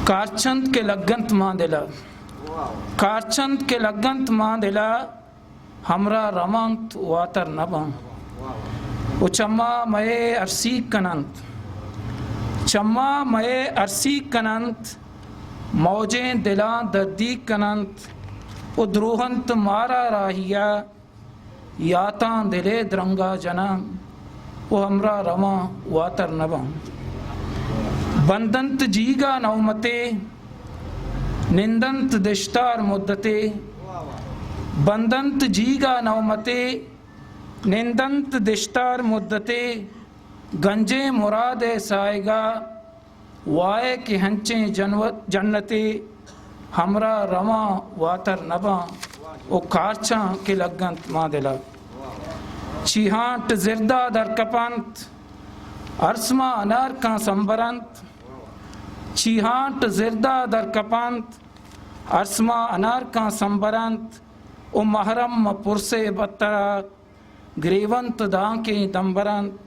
कारचंद के लगंत मां दिला, कारचंद के लगंत मां दिला, हमरा रमंत वातर नबं उचम्मा मये अरसी कनंत, चम्मा मये अरसी कनंत, मौजें दिला दर्दी कनंत, उद्रोहंत मारा राहिया, याता दिले द्रंगा जना, वो हमरा रमा वातर नबं बंदंत जीगा नौमते, निंदंत दिश्तार मुद्दते, बंदंत जीगा नौमते, निंदंत दिश्तार मुद्दते, गंजे मुरादे साएगा, वाए के हंचे जन्नते, हमरा रमा वातर नबा, ओ कारचा के लगंत मां दिला, छिहाट जिरदा दर कपंत, अरसमा अनार का संबरंत, छिहाट जिरदा दर कपंत, अरसमा अनार का संबरंत, ओ महरम पुरसे बत्तरा, ग्रेवंत दांके दंबरंत,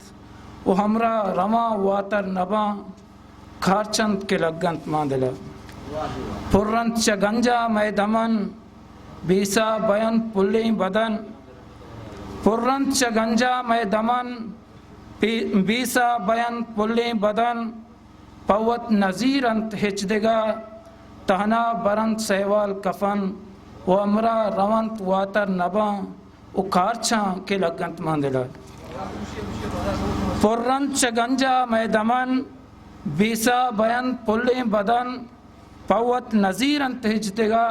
ओ हमरा रमा वातर नबा, खारचंद के लगंत मां दिला, पुर्रंत चगंजा मैं दमन, बीसा बयन पुल्ले बदन, पुर्रंत चगंजा मैं दमन, बीसा बयन पुल्ले बदन, पवत नज़ीरंत हिचदिगा, तहना बरंत सहवाल कफन, वो हमरा रवंत वातर नबा, वो कारचा के लगंत मां दिला, पुर्रंत चगंजा मैं दमन, बीसा बयन पुल्ले बदन, पवत नज़ीरंत हिचदिगा,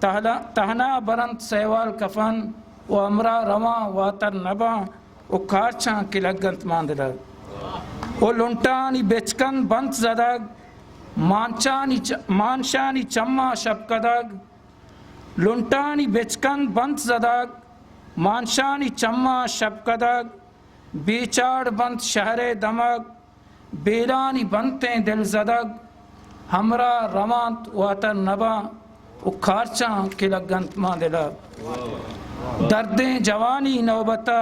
तहना बरंत सहवाल कफन, वो हमरा रवा वातर नबा, वो कारचा के लगंत मां दिला, वो लुंटानी बेचकन बंत जदग, मानशानी चम्मा शबकदग, लुंटानी बेचकन बंत जदग, मानशानी चम्मा शबकदग, बेचाड़ बंत शहरे दमग, बेरानी बनते दिल जदग, हमरा रवांत वातर नबा, वो कारचा के लगंत मां दिला, दर्दें जवानी नौबता,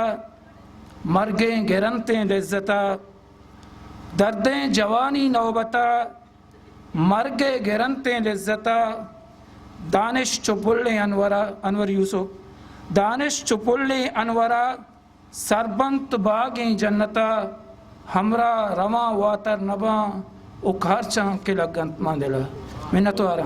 मरगे गिरनते लिज्जता, दर्दें जवानी नौबता, मरगे गिरनते लिज्जता, दानिश चुपुल्ले अनवरा, अनवर यूसुफ, दानिश चुपुल्ले अनवरा, सरबंत बागें जन्नता, हमरा रमा वातर नबा, वो कारचा के लगंत मां दिला। मिन्नत वारा।